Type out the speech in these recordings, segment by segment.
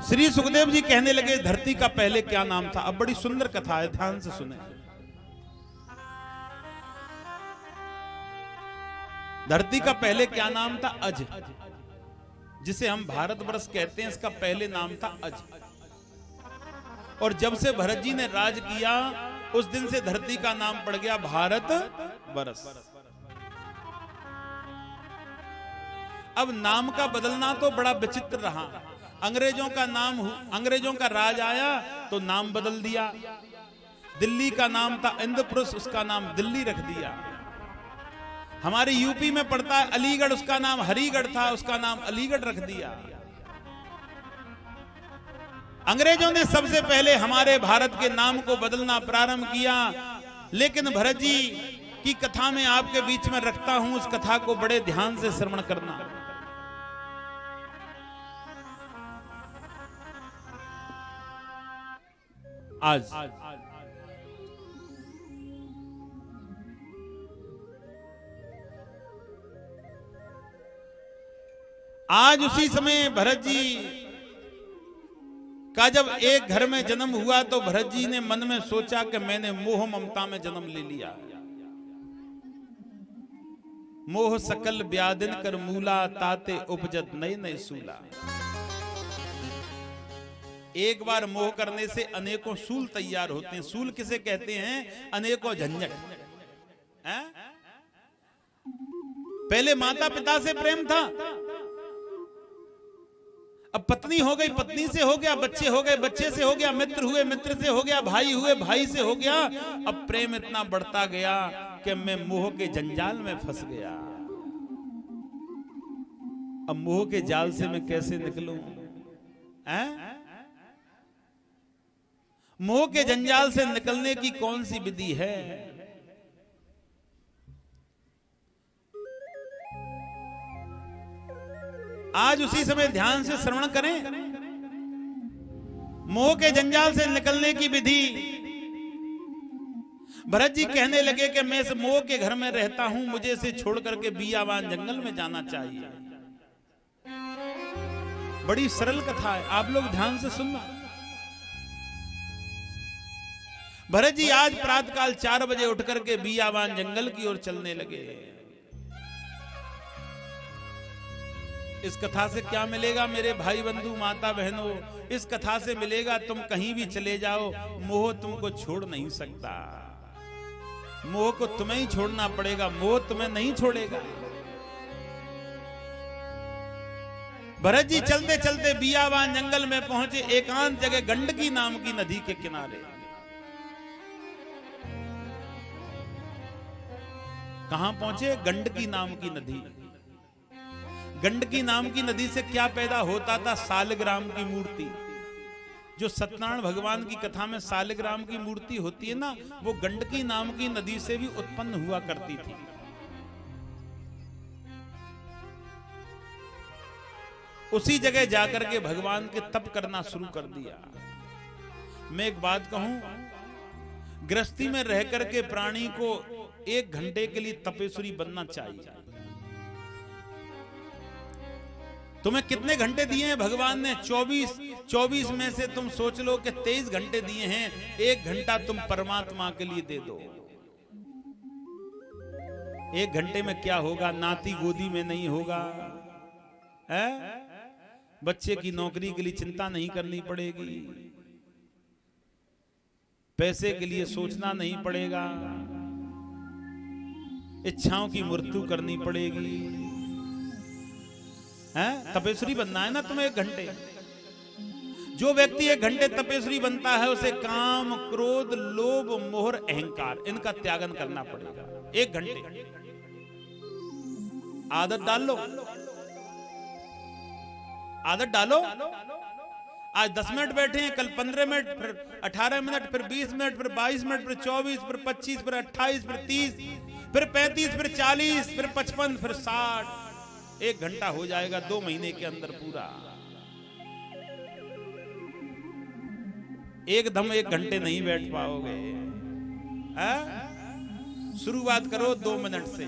श्री सुखदेव जी कहने लगे धरती का पहले क्या नाम था। अब बड़ी सुंदर कथा है, ध्यान से सुने। धरती का पहले क्या नाम था? अज, जिसे हम भारतवर्ष कहते हैं, इसका पहले नाम था अज। और जब से भरत जी ने राज किया उस दिन से धरती का नाम पड़ गया भारत वर्ष। अब नाम का बदलना तो बड़ा विचित्र रहा। अंग्रेजों का राज आया तो नाम बदल दिया। दिल्ली का नाम था इंद्रपुरुष, उसका नाम दिल्ली रख दिया। हमारे यूपी में पड़ता है अलीगढ़, उसका नाम हरिगढ़ था, उसका नाम अलीगढ़ रख दिया। अंग्रेजों ने सबसे पहले हमारे भारत के नाम को बदलना प्रारंभ किया। लेकिन भरत जी की कथा में आपके बीच में रखता हूं, उस कथा को बड़े ध्यान से श्रवण करना। आज उसी समय भरत जी का जब एक घर में जन्म हुआ तो भरत जी ने मन में सोचा कि मैंने मोह ममता में जन्म ले लिया। मोह सकल ब्यादिन कर मूला, ताते उपजत नए नए सूला। एक बार मोह करने से अनेकों सूल तैयार होते हैं। सूल किसे कहते हैं? अनेकों झंझट। पहले माता पिता से प्रेम था, अब पत्नी हो गई, पत्नी से हो गया, बच्चे हो गए, बच्चे से हो गया, मित्र हुए, मित्र से हो गया, भाई हुए, भाई से हो गया। अब प्रेम इतना बढ़ता गया कि मैं मोह के जंजाल में फंस गया। अब मोह के जाल से मैं कैसे निकलूं? मोह के जंजाल से निकलने की कौन सी विधि है? आज उसी समय ध्यान से श्रवण करें। मोह के जंजाल से निकलने की विधि। भरत जी कहने लगे कि मैं इस मोह के घर में रहता हूं, मुझे इसे छोड़ करके बियावान जंगल में जाना चाहिए। बड़ी सरल कथा है, आप लोग ध्यान से सुनना। भरत जी आज प्रातःकाल 4 बजे उठ करके बियावान जंगल की ओर चलने लगे। इस कथा से क्या मिलेगा मेरे भाई बंधु माता बहनों? इस कथा से मिलेगा तुम कहीं भी चले जाओ, मोह तुमको छोड़ नहीं सकता। मोह को तुम्हें ही छोड़ना पड़ेगा, मोह तुम्हें नहीं छोड़ेगा। भरत जी चलते चलते बियावान जंगल में पहुंचे, एकांत जगह गंडकी नाम की नदी के किनारे। कहां पहुंचे? गंडकी नाम की नदी। गंडकी नाम की नदी से क्या पैदा होता था? सालग्राम की मूर्ति। जो सत्यनारायण भगवान की कथा में सालग्राम की मूर्ति होती है ना, वो गंडकी नाम की नदी से भी उत्पन्न हुआ करती थी। उसी जगह जाकर के भगवान के तप करना शुरू कर दिया। मैं एक बात कहूं, गृहस्थी में रह करके प्राणी को 1 घंटे के लिए तपेश्वरी बनना चाहिए। तुम्हें कितने घंटे दिए हैं भगवान ने? 24 में से तुम सोच लो कि 23 घंटे दिए हैं। 1 घंटा तुम परमात्मा के लिए दे दो। 1 घंटे में क्या होगा? नाती गोदी में नहीं होगा, बच्चे की नौकरी के लिए चिंता नहीं करनी पड़ेगी, पैसे के लिए सोचना नहीं पड़ेगा, इच्छाओं की मृत्यु करनी पड़ेगी। तपेश्वरी बनना है ना तुम्हें 1 घंटे। जो व्यक्ति 1 घंटे तपेश्वरी बनता है उसे काम, क्रोध, लोभ, मोह, अहंकार, इनका त्यागन करना पड़ेगा। 1 घंटे आदत डाल लो, आदत डालो। आज 10 मिनट बैठे हैं, कल 15 मिनट, फिर 18 मिनट, फिर 20 मिनट, फिर 22 मिनट, फिर 24, फिर 25, फिर 28, फिर 30, फिर 35, फिर 40, फिर 55, फिर 60। 1 घंटा हो जाएगा 2 महीने के अंदर पूरा। एकदम 1 घंटे नहीं बैठ पाओगे। शुरुआत करो 2 मिनट से।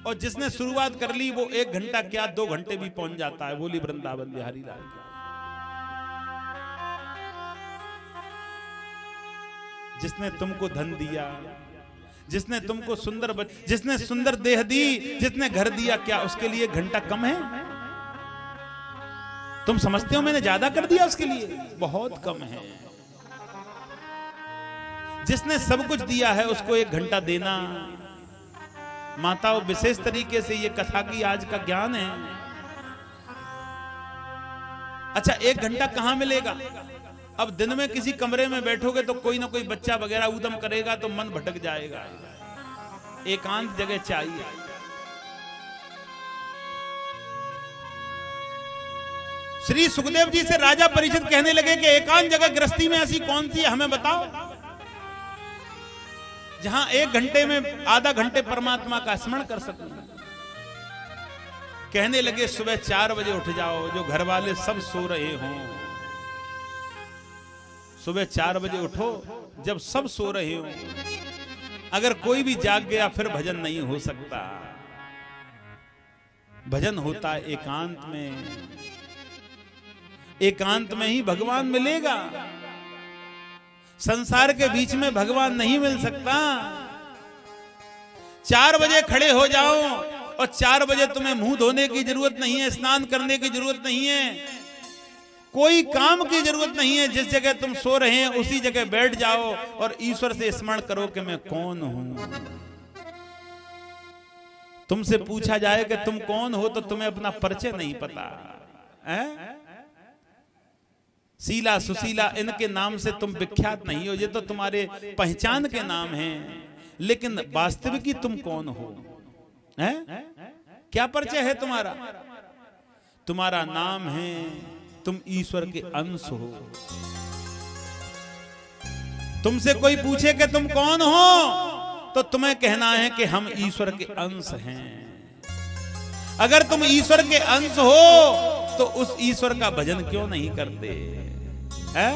और जिसने शुरुआत कर ली वो 1 घंटा क्या 2 घंटे भी पहुंच जाता है। बोली वृंदावन बिहारी लाल की। जिसने तुमको धन दिया, जिसने तुमको जिसने सुंदर देह दी, जिसने घर दिया, क्या उसके लिए 1 घंटा कम है? तुम समझते हो मैंने ज्यादा कर दिया उसके लिए? बहुत कम है। जिसने सब कुछ दिया है उसको 1 घंटा देना। माताओं, विशेष तरीके से ये कथा की आज का ज्ञान है। अच्छा, 1 घंटा कहां मिलेगा? अब दिन में किसी कमरे में बैठोगे तो कोई ना कोई बच्चा वगैरह उदम करेगा तो मन भटक जाएगा। एकांत जगह चाहिए। श्री सुखदेव जी से राजा परीक्षित कहने लगे कि एकांत जगह गृहस्थी में ऐसी कौन सी है, हमें बताओ, जहां 1 घंटे में आधा घंटे परमात्मा का स्मरण कर सकूं। कहने लगे सुबह 4 बजे उठ जाओ, जो घर वाले सब सो रहे हों। सुबह 4 बजे उठो जब सब सो रहे हो। अगर कोई भी जाग गया फिर भजन नहीं हो सकता। भजन होता है एकांत में। एकांत में ही भगवान मिलेगा। संसार के बीच में भगवान नहीं मिल सकता। 4 बजे खड़े हो जाओ और 4 बजे तुम्हें मुंह धोने की जरूरत नहीं है, स्नान करने की जरूरत नहीं है, कोई काम की जरूरत नहीं है। जिस जगह तुम सो रहे हैं उसी जगह बैठ जाओ और ईश्वर से स्मरण करो कि मैं कौन हूं। तुमसे पूछा जाए कि तुम कौन हो तो तुम्हें अपना परिचय नहीं पता है? शीला सुशीला इनके नाम से तुम विख्यात नहीं हो, ये तो तुम्हारे पहचान के नाम हैं, लेकिन वास्तविक तुम कौन हो? है? क्या परिचय है तुम्हारा? तुम्हारा नाम है तुम ईश्वर के अंश हो। तुमसे कोई पूछे कि तुम कौन हो तो तुम्हें कहना है कि हम ईश्वर के अंश हैं। अगर तुम ईश्वर के अंश हो तो उस ईश्वर का भजन क्यों नहीं करते हैं?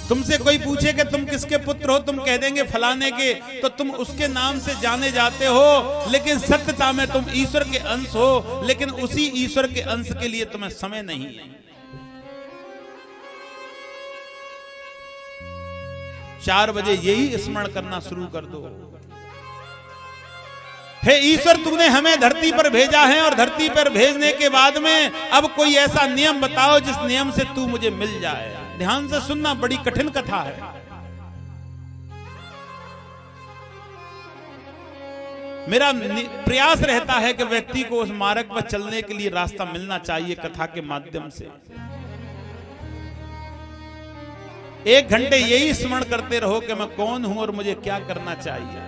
तुमसे कोई पूछे कि तुम किसके पुत्र हो, तुम कह देंगे फलाने के, तो तुम उसके नाम से जाने जाते हो, लेकिन सत्यता में तुम ईश्वर के अंश हो। लेकिन उसी ईश्वर के अंश के लिए तुम्हें समय नहीं है। 4 बजे यही स्मरण करना शुरू कर दो। हे ईश्वर, तूने हमें धरती पर भेजा है और धरती पर भेजने के बाद में अब कोई ऐसा नियम बताओ जिस नियम से तू मुझे मिल जाए। ध्यान से सुनना, बड़ी कठिन कथा है। मेरा प्रयास रहता है कि व्यक्ति को उस मार्ग पर चलने के लिए रास्ता मिलना चाहिए कथा के माध्यम से। 1 घंटे यही स्मरण करते रहो कि मैं कौन हूं और मुझे क्या करना चाहिए।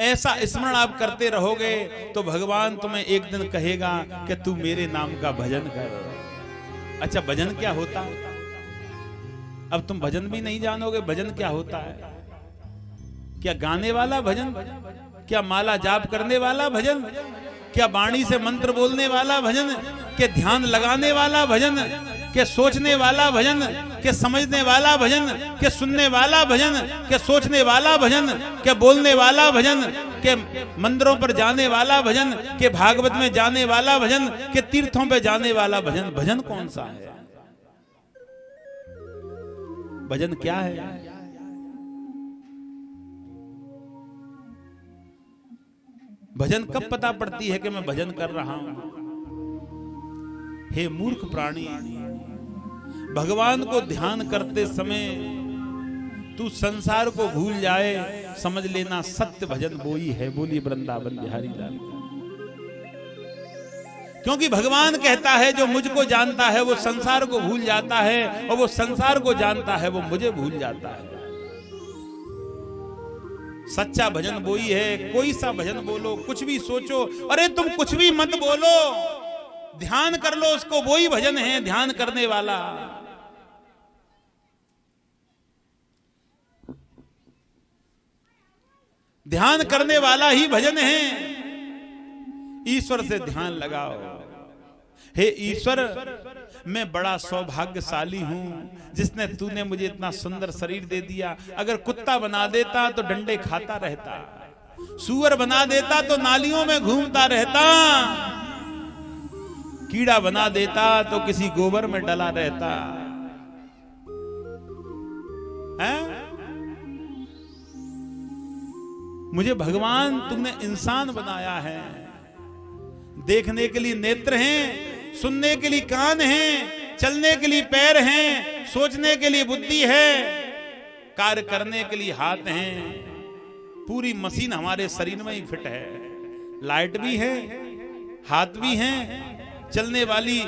ऐसा स्मरण आप करते रहोगे तो भगवान तुम्हें एक दिन कहेगा कि तू मेरे नाम का भजन कर। अच्छा, भजन क्या होता है? अब तुम भजन भी नहीं जानोगे भजन क्या होता है। क्या गाने वाला भजन? क्या माला जाप करने वाला भजन? क्या वाणी से मंत्र बोलने वाला भजन? क्या ध्यान लगाने वाला भजन? क्या सोचने वाला भजन? क्या समझने वाला भजन? क्या सुनने वाला भजन? क्या सोचने वाला भजन? क्या बोलने वाला भजन? क्या मंदिरों पर जाने वाला भजन? क्या भागवत में जाने वाला भजन? क्या तीर्थों पे जाने वाला भजन? भजन कौन सा है? भजन क्या है? भजन कब पता पड़ती है कि मैं भजन कर रहा हूं? हे मूर्ख प्राणी, भगवान को ध्यान करते समय तू संसार को भूल जाए, समझ लेना सत्य भजन वही है। बोलिए वृंदावन बिहारी लाल। क्योंकि भगवान कहता है जो मुझको जानता है वो संसार को भूल जाता है, और वो संसार को जानता है वो मुझे भूल जाता है। सच्चा भजन वही है। कोई सा भजन बोलो, कुछ भी सोचो, अरे तुम कुछ भी मत बोलो, ध्यान कर लो उसको, वही भजन है। ध्यान करने वाला, ध्यान करने वाला ही भजन है। ईश्वर से ध्यान लगाओ। हे ईश्वर, मैं बड़ा सौभाग्यशाली हूं जिसने तूने मुझे इतना सुंदर शरीर दे दिया। अगर कुत्ता बना देता तो डंडे खाता रहता, सूअर बना देता तो नालियों में घूमता रहता, कीड़ा बना देता तो किसी गोबर में डला रहता है। मुझे भगवान तुमने इंसान बनाया है। देखने के लिए नेत्र हैं, सुनने के लिए कान हैं, चलने के लिए पैर हैं, सोचने के लिए बुद्धि है, कार्य करने के लिए हाथ हैं। पूरी मशीन हमारे शरीर में ही फिट है। लाइट भी है, हाथ भी हैं, चलने वाली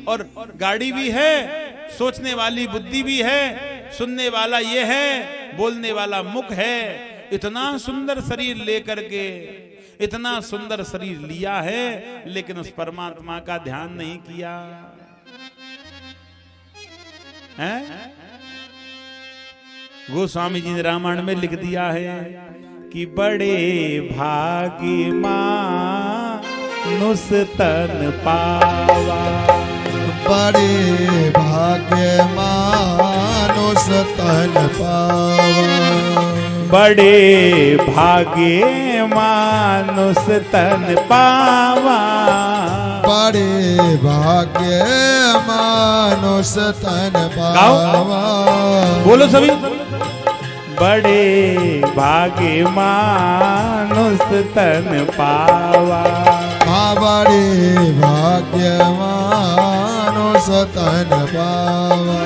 और गाड़ी भी है, सोचने वाली बुद्धि भी है, सुनने वाला ये है, बोलने वाला मुख है। इतना सुंदर शरीर लेकर के, इतना सुंदर शरीर लिया है, लेकिन उस परमात्मा का ध्यान नहीं किया है। गोस्वामी जी ने रामायण में लिख दिया है कि बड़े भागी मानुष तन पावा, बड़े भाग्य मानुष तन पावा, बड़े भाग्य मानुष तन पावा, बड़े भाग्य मानुष तन पावा। बोलो सभी, बड़े भाग्य मानुष तन पावा, हाँ बड़े भाग्य मानुष तन पावा,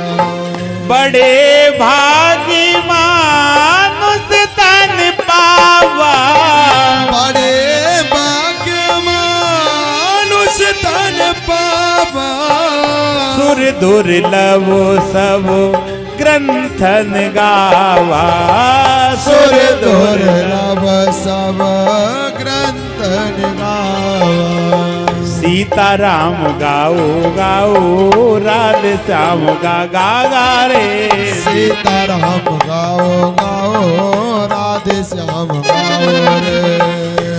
बड़े भाग्य मानुष तन पावा, बड़े भाग्य मानुष तन पावा, सुर दुर्लभ सब ग्रंथन गावा, सुर दुर्लभ सब ग्रंथन गावा। सीताराम गाओ गाओ, राधे श्याम गा गा गा रे, सीताराम गाओ गाओ, राधे श्याम गाओ रे।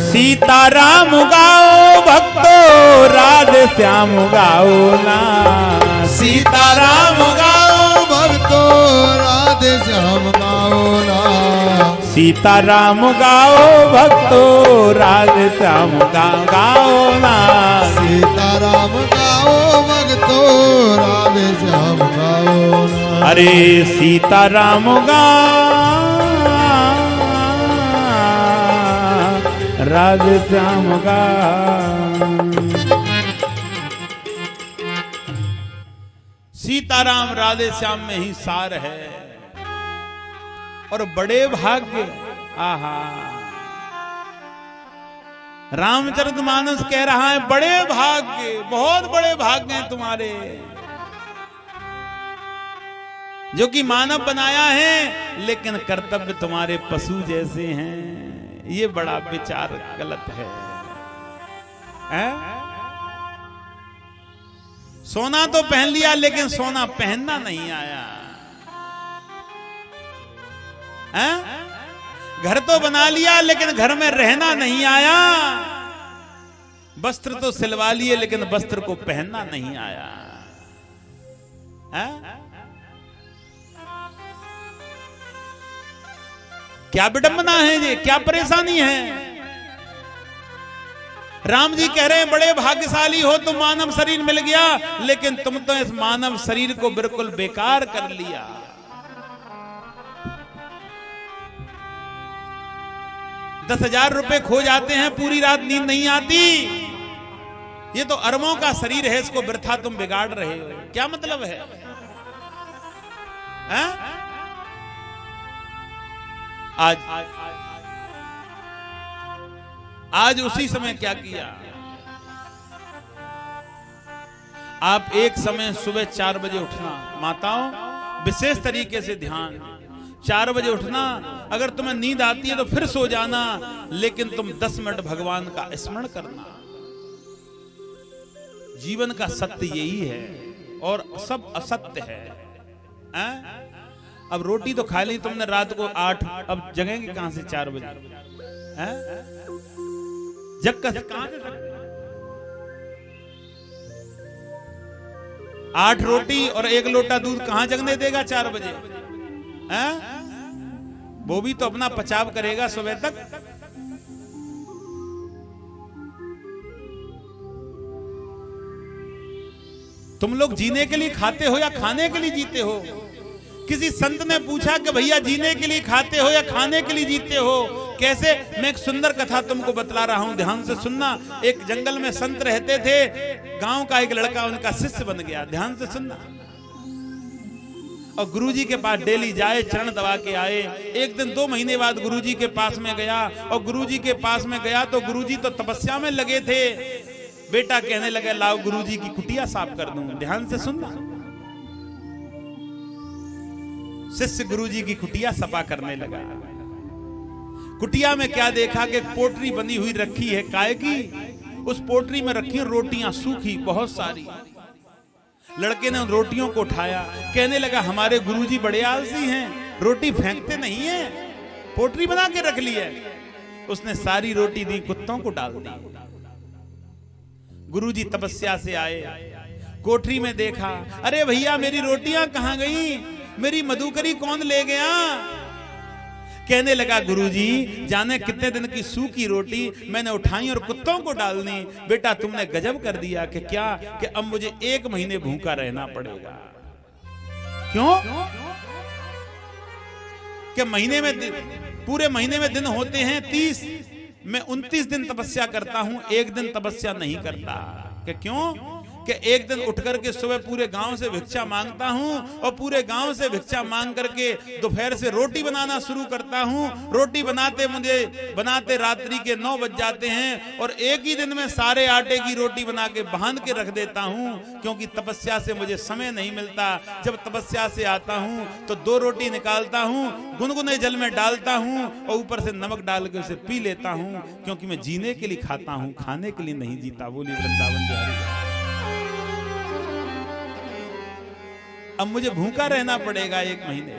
सीताराम गाओ भक्तो, राधे श्याम गाओ ना, सीताराम गाओ भक्तो, राधे श्याम गाओ ना, सीताराम गाओ भक्तो, राधे श्याम गाओ ना, सीताराम गाओ भक्तो, राधे श्याम गाओ ना। अरे सीताराम गाओ, राधे श्याम गाओ। सीताराम राधे श्याम में ही सार है। और बड़े भाग्य, आहा, रामचरितमानस कह रहा है बड़े भाग्य, बहुत बड़े भाग्य हैं तुम्हारे, जो कि मानव बनाया है, लेकिन कर्तव्य तुम्हारे पशु जैसे हैं। ये बड़ा विचार गलत है, सोना तो पहन लिया, लेकिन सोना पहनना नहीं आया है? घर तो बना लिया, लेकिन घर में रहना नहीं आया। वस्त्र तो सिलवा लिए, लेकिन वस्त्र को पहनना नहीं आया है? क्या विडंबना है ये, क्या परेशानी है? राम जी कह रहे हैं बड़े भाग्यशाली हो, तुम मानव शरीर मिल गया, लेकिन तुम तो इस मानव शरीर को बिल्कुल बेकार कर लिया। 10,000 रुपए खो जाते हैं, पूरी रात नींद नहीं आती। ये तो अरबों का शरीर है, इसको वृथा तुम बिगाड़ रहे हो। क्या मतलब है? आज उसी समय क्या किया? आप एक समय सुबह 4 बजे उठना, माताओं विशेष तरीके से ध्यान, 4 बजे उठना। अगर तुम्हें नींद आती है तो फिर सो जाना, लेकिन तुम 10 मिनट भगवान का स्मरण करना। जीवन का सत्य यही है और सब असत्य है। अब रोटी तो खा ली तुमने रात को 8, अब जगेंगे कहां से 4 बजे? जग कहां से? 8 रोटी और 1 लोटा दूध कहां जगने देगा 4 बजे? हैं? वो भी तो अपना पचाव करेगा सुबह तक। तुम लोग जीने के लिए खाते हो या खाने के लिए जीते हो? किसी संत ने पूछा कि भैया जीने के लिए खाते हो या खाने के लिए जीते हो? कैसे? मैं एक सुंदर कथा तुमको बतला रहा हूं, ध्यान से सुनना। एक जंगल में संत रहते थे, गांव का एक लड़का उनका शिष्य बन गया। ध्यान से सुनना। और गुरुजी के पास डेली जाए, चरण दबा के आए। एक दिन 2 महीने बाद गुरुजी के पास में गया, और गुरुजी के पास में गया तो गुरुजी तो तपस्या में लगे थे। बेटा कहने लगे लाओ गुरुजी की कुटिया साफ कर दूं। ध्यान से सुनना। शिष्य गुरुजी की कुटिया सफा करने लगा। कुटिया में क्या देखा कि पोटरी बनी हुई रखी है काय की। उस पोटरी में रखी रोटियां सूखी बहुत सारी। लड़के ने उन रोटियों को उठाया, कहने लगा हमारे गुरुजी बड़े आलसी हैं, रोटी फेंकते नहीं है, पोटरी बना के रख ली है। उसने सारी रोटी दी, कुत्तों को डाल दी। गुरुजी तपस्या से आए, कोठरी में देखा, अरे भैया मेरी रोटियां कहां गई, मेरी मधुकरी कौन ले गया? कहने लगा गुरुजी जाने कितने दिन की सूखी रोटी मैंने उठाई और कुत्तों को डाल दी। बेटा तुमने गजब कर दिया कि क्या कि अब मुझे 1 महीने भूखा रहना पड़ेगा। क्यों? कि महीने में पूरे महीने में दिन होते हैं 30, मैं 29 दिन तपस्या करता हूं, 1 दिन तपस्या नहीं करता। कि क्यों? कि एक दिन उठ करके सुबह पूरे गांव से भिक्षा मांगता हूं, और पूरे गांव से भिक्षा मांग करके दोपहर से रोटी बनाना शुरू करता हूं। रोटी बनाते रात्रि के 9 बज जाते हैं, और एक ही दिन में सारे आटे की रोटी बना के बांध के रख देता हूं, क्योंकि तपस्या से मुझे समय नहीं मिलता। जब तपस्या से आता हूं तो 2 रोटी निकालता हूं, गुनगुने जल में डालता हूं, और ऊपर से नमक डाल के उसे पी लेता हूं, क्योंकि मैं जीने के लिए खाता हूं, खाने के लिए नहीं जीता। बोली वृंदावन बिहारी। अब मुझे भूखा रहना पड़ेगा 1 महीने।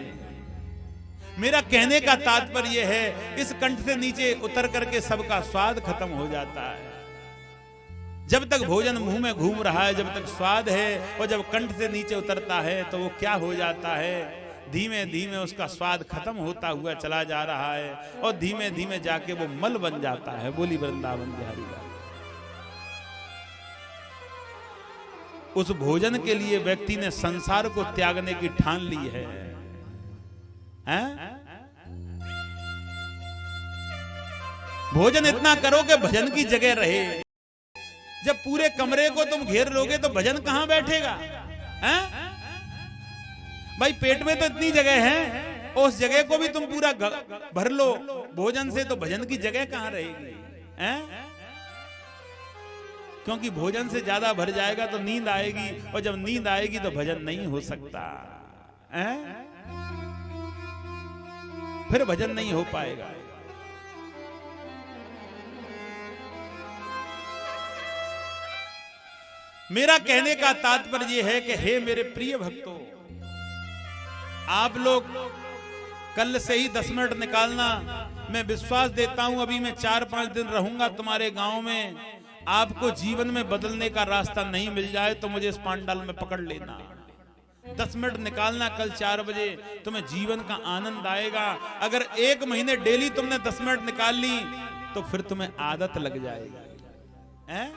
मेरा कहने का तात्पर्य है, इस कंठ से नीचे उतर करके सबका स्वाद खत्म हो जाता है। जब तक भोजन मुंह में घूम रहा है, जब तक स्वाद है, और जब कंठ से नीचे उतरता है तो वो क्या हो जाता है, धीमे धीमे उसका स्वाद खत्म होता हुआ चला जा रहा है, और धीमे धीमे जाके वो मल बन जाता है। बोली वृंदावन बिहारी। उस भोजन के लिए व्यक्ति ने संसार को त्यागने की ठान ली है, हैं? भोजन इतना करो कि भजन की जगह रहे। जब पूरे कमरे को तुम घेर लोगे तो भजन कहां बैठेगा? हैं? भाई पेट में तो इतनी जगह है, उस जगह को भी तुम पूरा भर लो भोजन से, तो भजन की जगह कहां रहेगी? हैं? क्योंकि भोजन से ज्यादा भर जाएगा तो नींद आएगी, और जब नींद आएगी तो भजन नहीं हो सकता है? फिर भजन नहीं हो पाएगा। मेरा कहने का तात्पर्य है कि हे मेरे प्रिय भक्तों, आप लोग कल से ही 10 मिनट निकालना। मैं विश्वास देता हूं अभी मैं 4-5 दिन रहूंगा तुम्हारे गांव में। आपको जीवन में बदलने का रास्ता नहीं मिल जाए तो मुझे इस पांडाल में पकड़ लेना। 10 मिनट निकालना कल 4 बजे, तुम्हें जीवन का आनंद आएगा। अगर 1 महीने डेली तुमने 10 मिनट निकाल ली तो फिर तुम्हें आदत लग जाएगी। हैं?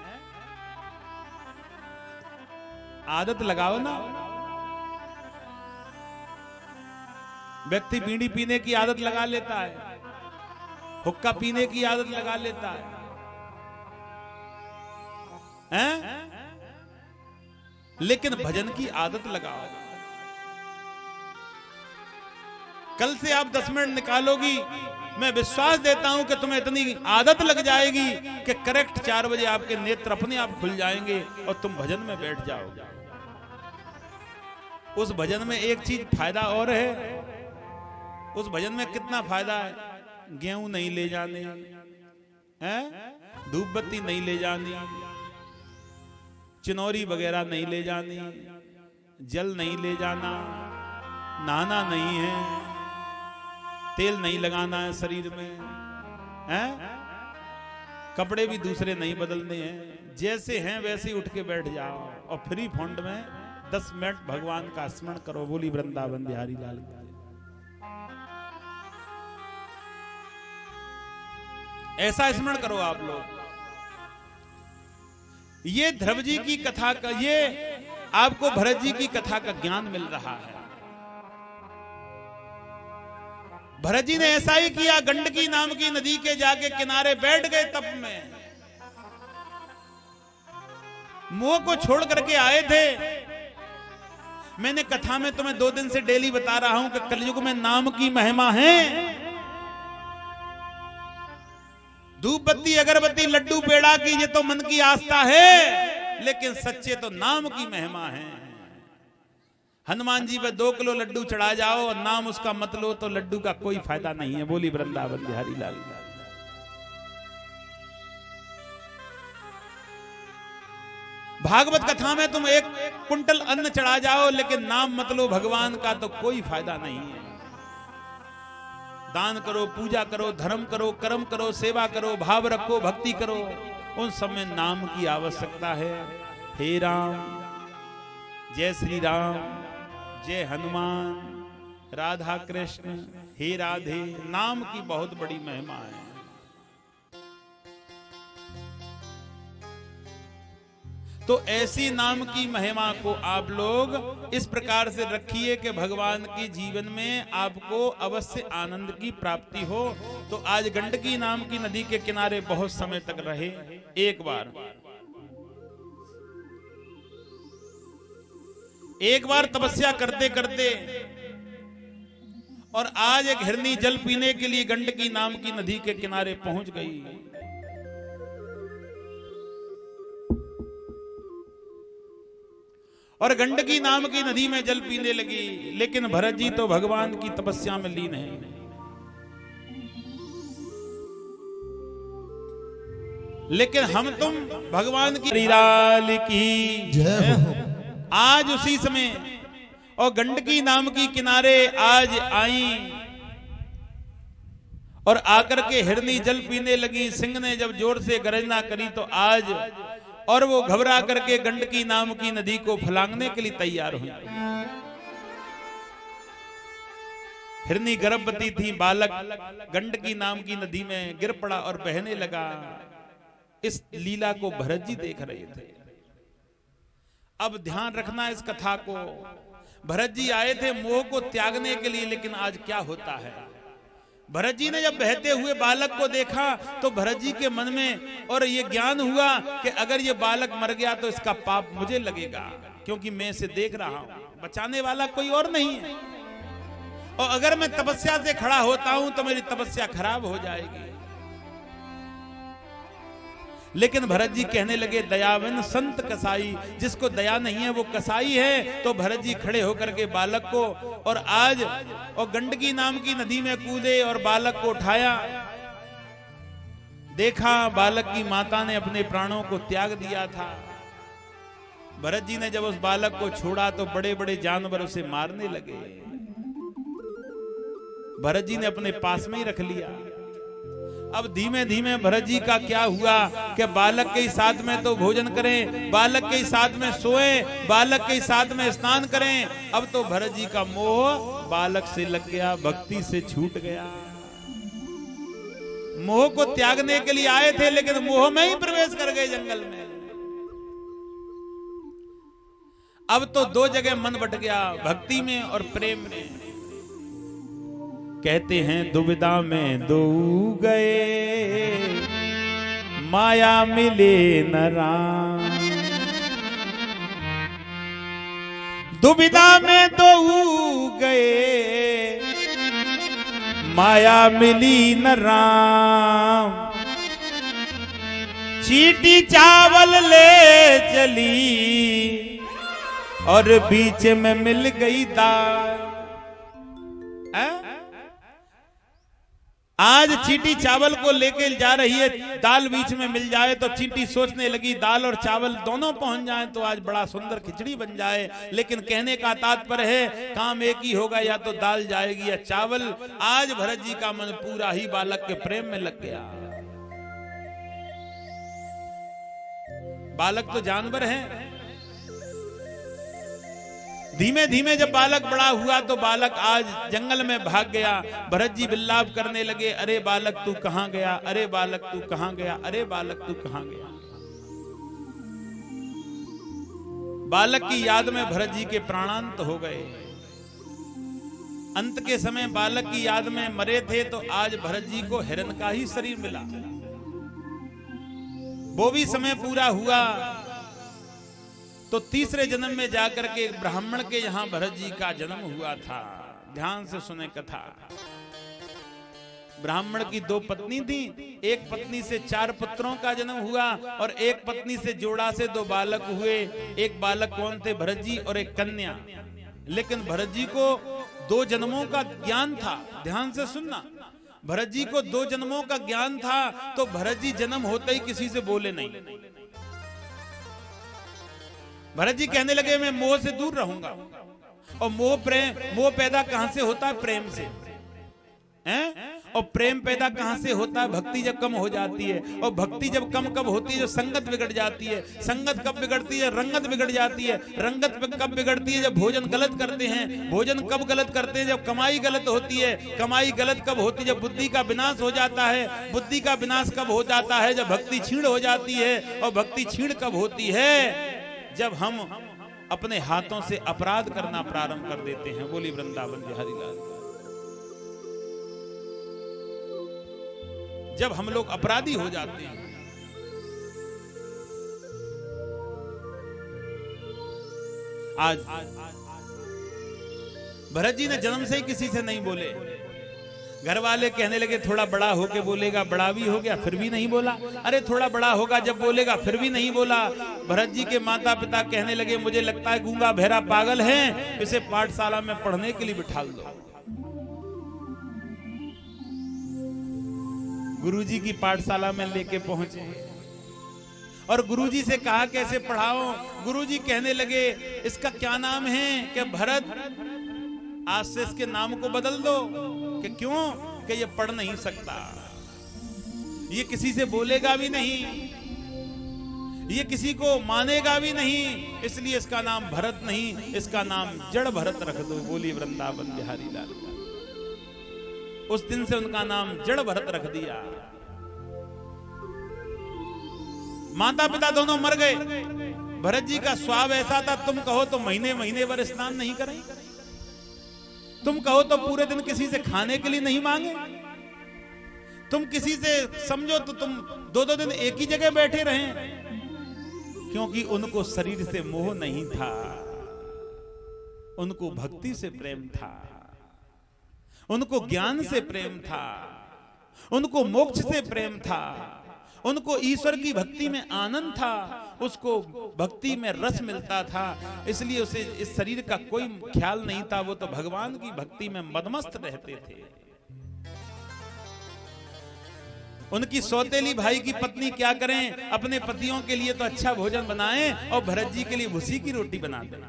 आदत लगाओ ना। व्यक्ति बीड़ी पीने की आदत लगा लेता है, हुक्का पीने की आदत लगा लेता है, हैं? लेकिन भजन की आदत लगाओ। कल से आप 10 मिनट निकालोगी, मैं विश्वास देता हूं कि तुम्हें इतनी आदत लग जाएगी कि करेक्ट 4 बजे आपके नेत्र अपने आप खुल जाएंगे और तुम भजन में बैठ जाओगे। उस भजन में एक चीज फायदा और है। उस भजन में कितना फायदा है? गेहूं नहीं ले जाने, हैं? धूप बत्ती नहीं ले जानी, चिनौरी वगैरह नहीं ले जानी, जल नहीं ले जाना, नहाना नहीं है, तेल नहीं लगाना है शरीर में, हैं? कपड़े भी दूसरे नहीं बदलने हैं, जैसे हैं वैसे ही उठ के बैठ जाओ और फ्री फंड में 10 मिनट भगवान का स्मरण करो। बोली वृंदावन बिहारी लाल की। ऐसा स्मरण करो आप लोग। ये ध्रुव जी की कथा का, ये आपको भरत जी की कथा का ज्ञान मिल रहा है। भरत जी ने ऐसा ही किया, गंडकी नाम की नदी के जाके किनारे बैठ गए तप में। मोह को छोड़ करके आए थे। मैंने कथा में तुम्हें 2 दिन से डेली बता रहा हूं कि कलयुग में नाम की महिमा है। धूप बत्ती अगरबत्ती लड्डू पेड़ा की ये तो मन की आस्था है, लेकिन सच्चे तो नाम की महिमा है। हनुमान जी पे 2 किलो लड्डू चढ़ा जाओ और नाम उसका मत लो तो लड्डू का कोई फायदा नहीं है। बोली वृंदावन बिहारी लाल। भागवत कथा में तुम 1 कुंटल अन्न चढ़ा जाओ, लेकिन नाम मत लो भगवान का तो कोई फायदा नहीं है। दान करो, पूजा करो, धर्म करो, कर्म करो, सेवा करो, भाव रखो, भक्ति करो, उन सब में नाम की आवश्यकता है। हे राम, जय श्री राम, जय हनुमान, राधा कृष्ण, हे राधे। नाम की बहुत बड़ी महिमा है। तो ऐसी नाम की महिमा को आप लोग इस प्रकार से रखिए कि भगवान की जीवन में आपको अवश्य आनंद की प्राप्ति हो। तो आज गंडकी नाम की नदी के किनारे बहुत समय तक रहे। एक बार तपस्या करते करते और आज एक हिरनी जल पीने के लिए गंडकी नाम की नदी के किनारे पहुंच गई। और गंडकी नाम की नदी में जल पीने लगी। लेकिन भरत जी तो भगवान की तपस्या में लीन है। लेकिन हम तुम भगवान की लाल की जय हो। आज उसी समय और गंडकी नाम की किनारे आज आई और आकर के हिरनी जल पीने लगी। सिंह ने जब जोर से गर्जना करी तो आज और वो घबरा करके गंडकी नाम की नदी को फलांगने के लिए तैयार हुई। हिरनी गर्भवती थी, बालक गंडकी नाम की नदी में गिर पड़ा और बहने लगा। इस लीला को भरत जी देख रहे थे। अब ध्यान रखना इस कथा को। भरत जी आए थे मोह को त्यागने के लिए, लेकिन आज क्या होता है। भरत जी ने जब बहते हुए बालक को देखा तो भरत जी के मन में और ये ज्ञान हुआ कि अगर ये बालक मर गया तो इसका पाप मुझे लगेगा, क्योंकि मैं इसे देख रहा हूं, बचाने वाला कोई और नहीं है। और अगर मैं तपस्या से खड़ा होता हूं तो मेरी तपस्या खराब हो जाएगी। लेकिन भरत जी कहने लगे दयावन संत कसाई, जिसको दया नहीं है वो कसाई है। तो भरत जी खड़े होकर के बालक को और आज और गंडकी नाम की नदी में कूदे और बालक को उठाया। देखा बालक की माता ने अपने प्राणों को त्याग दिया था। भरत जी ने जब उस बालक को छोड़ा तो बड़े बड़े जानवर उसे मारने लगे। भरत जी ने अपने पास में ही रख लिया। अब धीमे धीमे भरत जी का क्या हुआ कि बालक के साथ में तो भोजन करें, बालक के साथ में सोएं, बालक के साथ में स्नान करें। अब तो भरत जी का मोह बालक से लग गया, भक्ति से छूट गया। मोह को त्यागने के लिए आए थे लेकिन मोह में ही प्रवेश कर गए जंगल में। अब तो 2 जगह मन बट गया, भक्ति में और प्रेम में। कहते हैं दुविधा में 2 गए, माया मिले न राम। दुविधा में 2 गए, माया मिली न राम। चीटी चावल ले चली और बीच में मिल गई दाल। आज चींटी चावल को लेके जा रही है, दाल बीच में मिल जाए तो चींटी सोचने लगी दाल और चावल दोनों पहुंच जाए तो आज बड़ा सुंदर खिचड़ी बन जाए। लेकिन कहने का तात्पर्य है काम एक ही होगा, या तो दाल जाएगी या चावल। आज भरत जी का मन पूरा ही बालक के प्रेम में लग गया। बालक तो जानवर है, धीमे धीमे जब बालक बड़ा हुआ तो बालक आज जंगल में भाग गया। भरत जी विलाप करने लगे, अरे बालक तू कहां गया, अरे बालक तू कहां गया, अरे बालक तू कहां गया। बालक की याद में भरत जी के प्राणांत हो गए। अंत के समय बालक की याद में मरे थे तो आज भरत जी को हिरण का ही शरीर मिला। वो भी समय पूरा हुआ तो तीसरे जन्म में जाकर के ब्राह्मण के यहां भरत जी का जन्म हुआ था। ध्यान से सुने कथा। ब्राह्मण की 2 पत्नी थी, एक पत्नी से 4 पुत्रों का जन्म हुआ और एक पत्नी से जोड़ा से 2 बालक हुए। एक बालक कौन थे? भरत जी और एक कन्या। लेकिन भरत जी को 2 जन्मों का ज्ञान था। ध्यान से सुनना, भरत जी को 2 जन्मों का ज्ञान था तो भरत जी जन्म होते ही किसी से बोले नहीं। भरत जी कहने लगे मैं मोह से दूर रहूंगा। और मोह पैदा कहां से होता है? प्रेम से। हैं? और प्रेम पैदा कहां से होता है? भक्ति जब कम हो जाती है। और भक्ति जब कम कब होती है? जब संगत बिगड़ जाती है। संगत कब बिगड़ती है? रंगत बिगड़ जाती है। रंगत कब बिगड़ती है? जब भोजन गलत करते हैं। भोजन कब गलत करते हैं? जब कमाई गलत होती है। कमाई गलत कब होती है? जब बुद्धि का विनाश हो जाता है। बुद्धि का विनाश कब हो जाता है? जब भक्ति क्षीण हो जाती है। और भक्ति क्षीण कब होती है? जब हम अपने हाथों से अपराध करना प्रारंभ कर देते हैं। बोली वृंदावन बिहारी लाल। जब हम लोग अपराधी हो जाते हैं। आज भरत जी ने जन्म से ही किसी से नहीं बोले। घर वाले कहने लगे थोड़ा बड़ा होके बोलेगा, बड़ा भी हो गया फिर भी नहीं बोला। अरे थोड़ा बड़ा होगा जब बोलेगा फिर भी नहीं बोला। भरत जी के माता पिता कहने लगे मुझे लगता है गूंगा बहरा पागल है, इसे पाठशाला में पढ़ने के लिए बिठा दो। गुरुजी की पाठशाला में लेके पहुंचे और गुरुजी से कहा कैसे पढ़ाओ। गुरुजी कहने लगे इसका क्या नाम है? कि भरत। आज से इसके नाम को बदल दो। कि क्यों? कि ये पढ़ नहीं सकता, ये किसी से बोलेगा भी नहीं, ये किसी को मानेगा भी नहीं, इसलिए इसका नाम भरत नहीं, इसका नाम जड़ भरत रख दो। बोली वृंदावन बिहारी लाल। उस दिन से उनका नाम जड़ भरत रख दिया। माता पिता दोनों मर गए। भरत जी का स्वभाव ऐसा था, तुम कहो तो महीने महीने भर स्नान नहीं करें, तुम कहो तो पूरे दिन किसी से खाने के लिए नहीं मांगे, तुम किसी से समझो तो तुम 2-2 दिन एक ही जगह बैठे रहें। क्योंकि उनको शरीर से मोह नहीं था, उनको भक्ति से प्रेम था, उनको ज्ञान से प्रेम था, उनको मोक्ष से प्रेम था, उनको ईश्वर की भक्ति में आनंद था, उसको भक्ति में रस मिलता था। इसलिए उसे इस शरीर का कोई ख्याल नहीं था, वो तो भगवान की भक्ति में मदमस्त रहते थे। उनकी सौतेली भाई की पत्नी क्या करें, अपने पतियों के लिए तो अच्छा भोजन बनाएं और भरत जी के लिए भूसी की रोटी बना दें।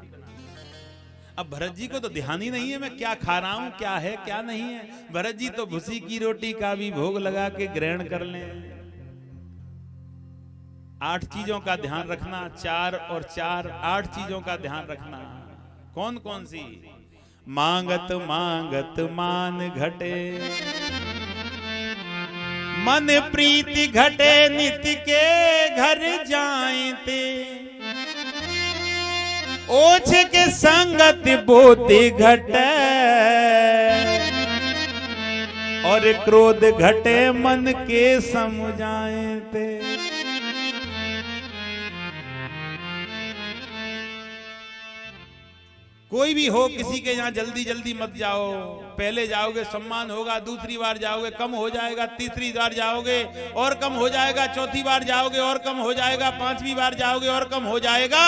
अब भरत जी को तो ध्यान ही नहीं है मैं क्या खा रहा हूं, क्या है क्या नहीं है। भरत जी तो भूसी की रोटी का भी भोग लगा के ग्रहण कर लें। 8 चीजों का ध्यान रखना, 4 और 4 8 चीजों का ध्यान रखना। कौन कौन सी? मांगत मांगत मान घटे, मन प्रीति घटे, नित्य के घर जाएं ते, ओछ के संगत बोते घटे, और क्रोध घटे मन के समझाएं ते। कोई भी हो, किसी के यहाँ जल्दी जल्दी मत जाओ। पहले जाओगे सम्मान होगा, दूसरी बार जाओगे कम हो जाएगा, तीसरी बार जाओगे और कम हो जाएगा, चौथी बार जाओगे और कम हो जाएगा, 5वीं बार जाओगे और कम हो जाएगा।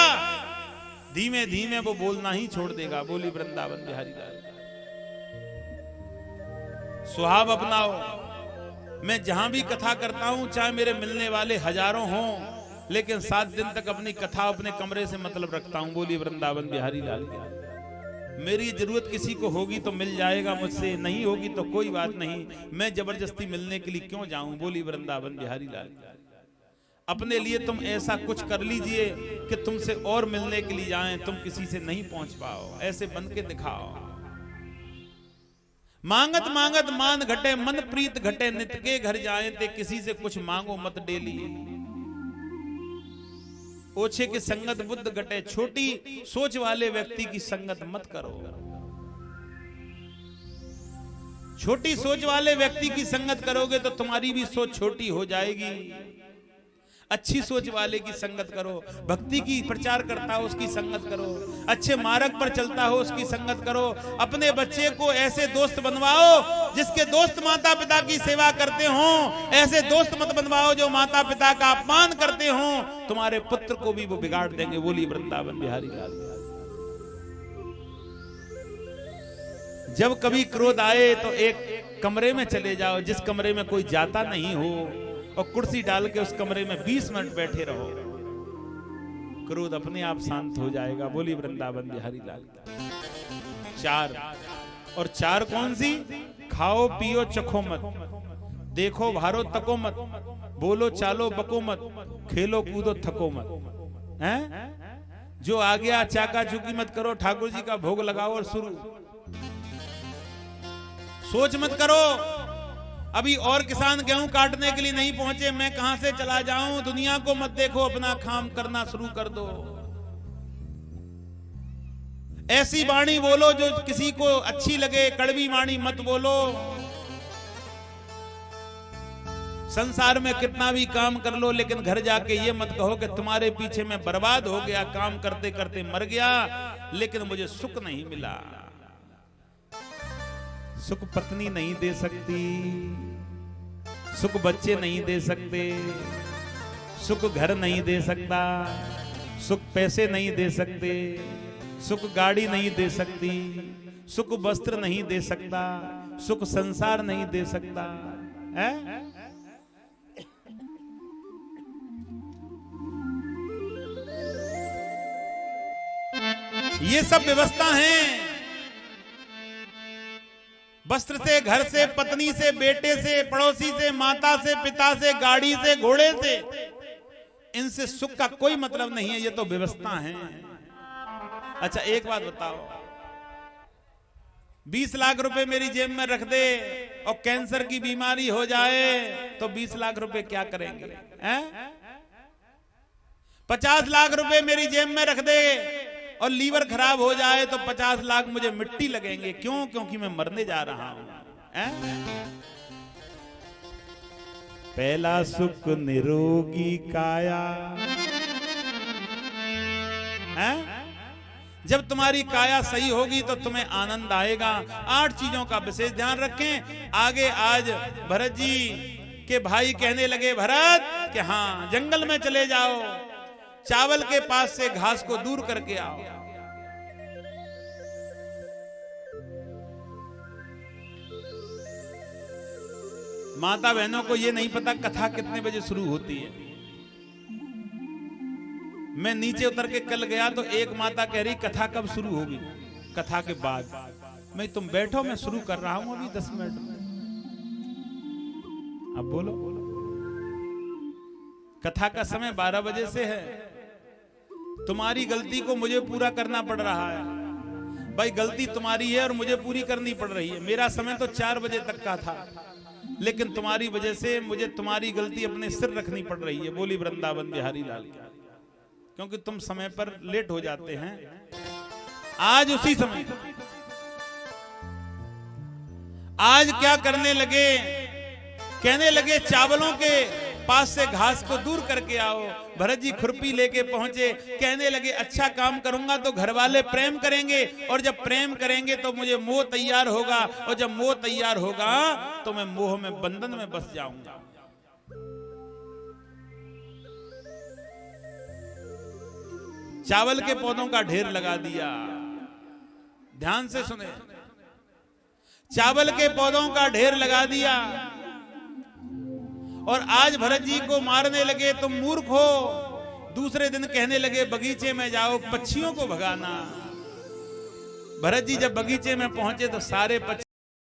धीमे धीमे वो बोलना ही छोड़ देगा। बोली वृंदावन बिहारी लाल। स्वभाव अपनाओ। मैं जहां भी कथा करता हूं, चाहे मेरे मिलने वाले हजारों हों, लेकिन 7 दिन तक अपनी कथा अपने कमरे से मतलब रखता हूं। बोली वृंदावन बिहारी लाल। मेरी जरूरत किसी को होगी तो मिल जाएगा मुझसे, नहीं होगी तो कोई बात नहीं। मैं जबरदस्ती मिलने के लिए क्यों जाऊं। बोली वृंदावन बिहारी लाल। अपने लिए तुम ऐसा कुछ कर लीजिए कि तुमसे और मिलने के लिए जाएं, तुम किसी से नहीं पहुंच पाओ, ऐसे बन के दिखाओ। मांगत मांगत मान घटे, मन प्रीत घटे, नित के घर जाए ते किसी से कुछ मांगो मत डेली। ओछे की संगत बुद्ध घटे, छोटी सोच वाले व्यक्ति की संगत मत करो। छोटी सोच वाले व्यक्ति की संगत करोगे तो तुम्हारी भी सोच छोटी हो जाएगी। अच्छी सोच वाले की संगत करो, भक्ति की प्रचार करता हो उसकी संगत करो, अच्छे मार्ग पर चलता हो उसकी संगत करो। अपने बच्चे को ऐसे दोस्त बनवाओ जिसके दोस्त माता पिता की सेवा करते हो, ऐसे दोस्त मत बनवाओ जो माता पिता का अपमान करते हो। तुम्हारे पुत्र को भी वो बिगाड़ देंगे। बोली वृंदावन बिहारी लाल। जब कभी क्रोध आए तो एक कमरे में चले जाओ जिस कमरे में कोई जाता नहीं हो, और कुर्सी डाल के उस कमरे में 20 मिनट बैठे रहो, क्रोध अपने आप शांत हो जाएगा। बोली वृंदावन बिहारी लाल। 4 और 4 कौन सी? खाओ पियो चखो मत, देखो भारो तको मत, बोलो चालो बको मत, खेलो कूदो थको मत। हैं? जो आ गया चाका चुकी मत करो, ठाकुर जी का भोग लगाओ और शुरू। सोच मत करो अभी और किसान गेहूं काटने के लिए नहीं पहुंचे, मैं कहां से चला जाऊं। दुनिया को मत देखो, अपना काम करना शुरू कर दो। ऐसी वाणी बोलो जो किसी को अच्छी लगे, कड़वी वाणी मत बोलो। संसार में कितना भी काम कर लो, लेकिन घर जाके ये मत कहो कि तुम्हारे पीछे मैं बर्बाद हो गया, काम करते करते मर गया, लेकिन मुझे सुख नहीं मिला। सुख पत्नी नहीं दे सकती, सुख बच्चे नहीं दे सकते, सुख घर नहीं दे सकता, सुख पैसे नहीं दे सकते, सुख गाड़ी नहीं दे सकती, सुख वस्त्र नहीं दे सकता, सुख संसार नहीं दे सकता है? ये सब व्यवस्था है। वस्त्र से, घर से, पत्नी से, बेटे से, पड़ोसी से, माता से, पिता से, गाड़ी से, घोड़े से, इनसे सुख का कोई मतलब नहीं है। ये तो व्यवस्था है। अच्छा एक बात बताओ, 20 लाख रुपए मेरी जेब में रख दे और कैंसर की बीमारी हो जाए तो 20 लाख रुपए क्या करेंगे? 50 लाख रुपए मेरी जेब में रख दे और लीवर खराब हो जाए तो 50 लाख मुझे मिट्टी लगेंगे। क्यों? क्योंकि मैं मरने जा रहा हूं। पहला सुख निरोगी काया। जब तुम्हारी काया सही होगी तो तुम्हें आनंद आएगा। 8 चीजों का विशेष ध्यान रखें। आगे आज भरत जी के भाई कहने लगे, भरत कि हाँ जंगल में चले जाओ, चावल के पास से घास को दूर करके आओ। माता बहनों को यह नहीं पता कथा कितने बजे शुरू होती है। मैं नीचे उतर के कल गया तो एक माता कह रही कथा कब शुरू होगी? कथा के बाद। मैं तुम बैठो, मैं शुरू कर रहा हूं अभी 10 मिनट में। अब बोलो। कथा का समय 12 बजे से है। तुम्हारी गलती को मुझे पूरा करना पड़ रहा है। भाई गलती तुम्हारी है और मुझे पूरी करनी पड़ रही है। मेरा समय तो 4 बजे तक का था, लेकिन तुम्हारी वजह से मुझे तुम्हारी गलती अपने सिर रखनी पड़ रही है। बोली वृंदावन बिहारी लाल की। क्योंकि तुम समय पर लेट हो जाते हैं। आज उसी समय आज क्या करने लगे? कहने लगे चावलों के पास से घास को दूर करके आओ। भरत जी खुरपी लेके पहुंचे। कहने लगे अच्छा काम करूंगा तो घर वाले प्रेम करेंगे, और जब प्रेम करेंगे तो मुझे मोह तैयार होगा, और जब मोह तैयार होगा तो मैं मोह में बंधन में बस जाऊंगा। चावल के पौधों का ढेर लगा दिया। ध्यान से सुने। चावल के पौधों का ढेर लगा दिया और आज भरत जी को मारने लगे, तुम मूर्ख हो। दूसरे दिन कहने लगे बगीचे में जाओ, पक्षियों को भगाना। भरत जी जब बगीचे में पहुंचे तो सारे पक्षी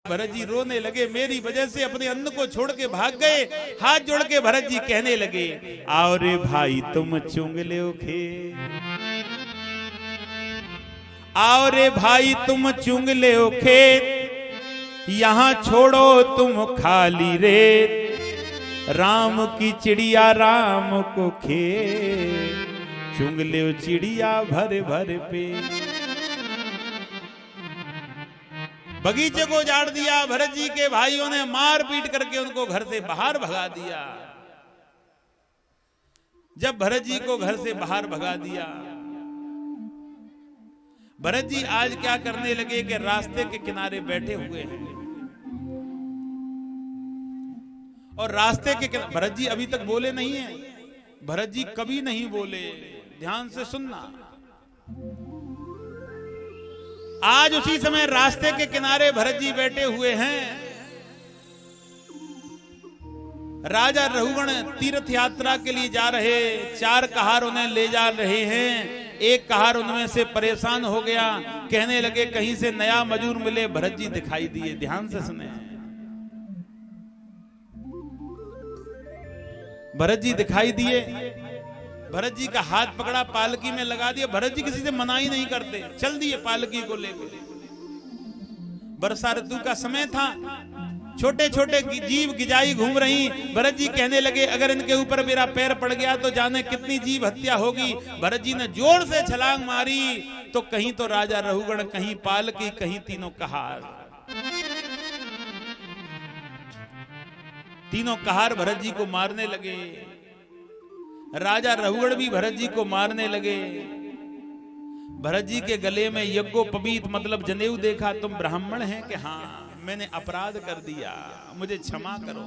भरत जी रोने लगे, मेरी वजह से अपने अन्न को छोड़ के भाग गए। हाथ जोड़ के भरत जी कहने लगे, आओ रे भाई तुम चुंग ले खे, आओ रे भाई तुम चुंग ले खेत, यहाँ छोड़ो तुम खाली रेत, राम की चिड़िया राम को खेत, चुंग ले चिड़िया भर भर पे। बगीचे को उजाड़ दिया। भरत जी के भाइयों ने मार पीट करके उनको घर से बाहर भगा दिया। जब भरत जी को घर से बाहर भगा दिया, भरत जी आज क्या करने लगे कि रास्ते के किनारे बैठे हुए हैं और रास्ते के किनारे भरत जी अभी तक बोले नहीं है। भरत जी कभी नहीं बोले, ध्यान से सुनना। आज उसी समय रास्ते के किनारे भरत जी बैठे हुए हैं। राजा रघुगण तीर्थ यात्रा के लिए जा रहे, 4 कहार उन्हें ले जा रहे हैं। एक कहार उनमें से परेशान हो गया, कहने लगे कहीं से नया मजूर मिले। भरत जी दिखाई दिए, ध्यान से सुने। भरत जी दिखाई दिए, भरत जी का हाथ पकड़ा, पालकी में लगा दिया। भरत जी किसी से मना ही नहीं करते, चल दिए पालकी को लेकर। वर्षा ऋतु का समय था, छोटे छोटे जीव गिजाई घूम रही। भरत जी कहने लगे अगर इनके ऊपर मेरा पैर पड़ गया तो जाने कितनी जीव हत्या होगी। भरत जी ने जोर से छलांग मारी तो कहीं तो राजा रघुगण, कहीं पालकी, कहीं तीनों कहार। तीनों कहार भरत जी को मारने लगे। राजा रघुगण भी भरत जी को मारने लगे। भरत जी के गले में यज्ञोपवीत मतलब जनेऊ देखा। तुम ब्राह्मण हैं कि हाँ, मैंने अपराध कर दिया, मुझे क्षमा करो,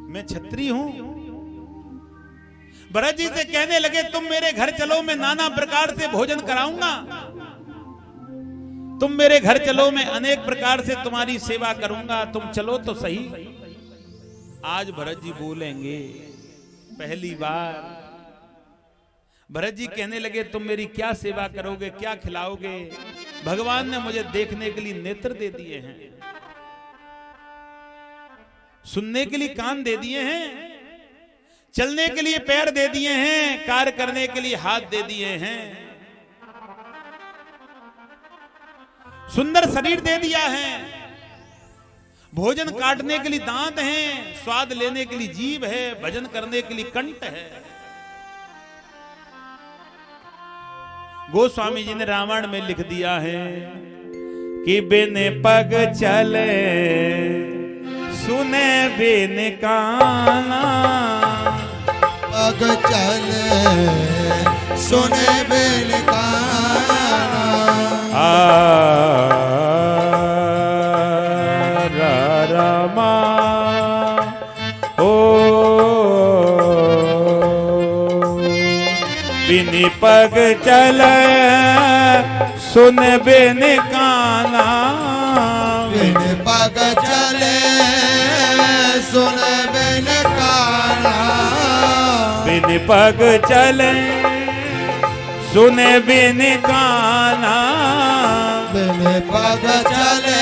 मैं क्षत्रिय हूं। भरत जी से कहने लगे तुम मेरे घर चलो, मैं नाना प्रकार से भोजन कराऊंगा। तुम मेरे घर चलो, मैं अनेक प्रकार से तुम्हारी सेवा करूंगा, तुम चलो तो सही। आज भरत जी बोलेंगे पहली बार। भरत जी कहने लगे तुम मेरी क्या सेवा करोगे, क्या खिलाओगे? भगवान ने मुझे देखने के लिए नेत्र दे दिए हैं, सुनने के लिए कान दे दिए हैं, चलने के लिए पैर दे दिए हैं, कार्य करने के लिए हाथ दे दिए हैं, सुंदर शरीर दे दिया है, भोजन काटने के लिए दांत हैं, स्वाद लेने के लिए जीभ है, भजन करने के लिए कंठ है। गोस्वामी जी ने रामायण में लिख दिया है कि बिन पग चले सुने बिन काना, पग चले सुने बिन काना, रामा ओ बिन पग चले सुन बिन काना, बिन पग चले सुन बिन काना, बिन पग चले सुन बिन काना, बिन पग चले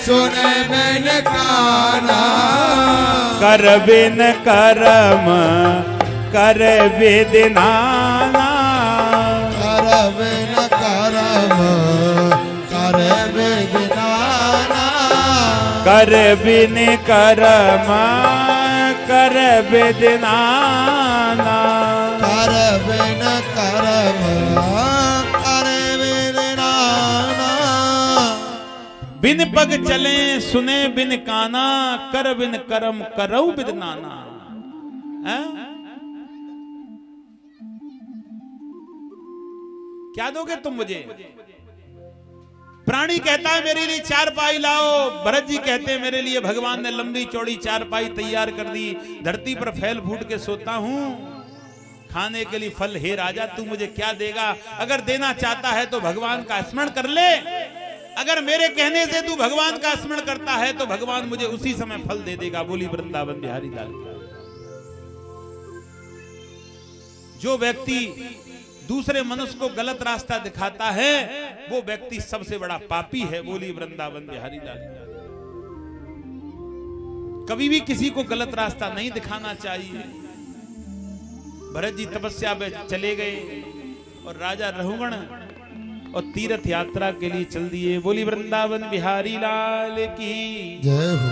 सुन बिन काना, कर बिन करम कर विदनाना, कर बिन करम कर विदनाना, कर बिन करम कर विदनाना, कर बिन करम कर विदनाना, बिन पग चले सुने बिन काना, कर बिन करम करऊ विदनाना। क्या दोगे तुम मुझे? प्राणी कहता है मेरे लिए चारपाई लाओ, भरत जी कहते हैं मेरे लिए भगवान ने लंबी चौड़ी चारपाई तैयार कर दी, धरती पर फैल फूट के सोता हूं, खाने के लिए फल। हे राजा तू मुझे क्या देगा? अगर देना चाहता है तो भगवान का स्मरण कर ले, अगर मेरे कहने से तू भगवान का स्मरण करता है तो भगवान मुझे उसी समय फल दे देगा। बोली वृंदावन बिहारी लाल। जो व्यक्ति दूसरे मनुष्य को गलत रास्ता दिखाता है, वो व्यक्ति सबसे बड़ा पापी है। बोली वृंदावन बिहारी लाल। कभी भी किसी को गलत रास्ता नहीं दिखाना चाहिए। भरत जी तपस्या में चले गए और राजा रहुगण और तीर्थ यात्रा के लिए चल दिए। बोली वृंदावन बिहारी लाल की जय हो।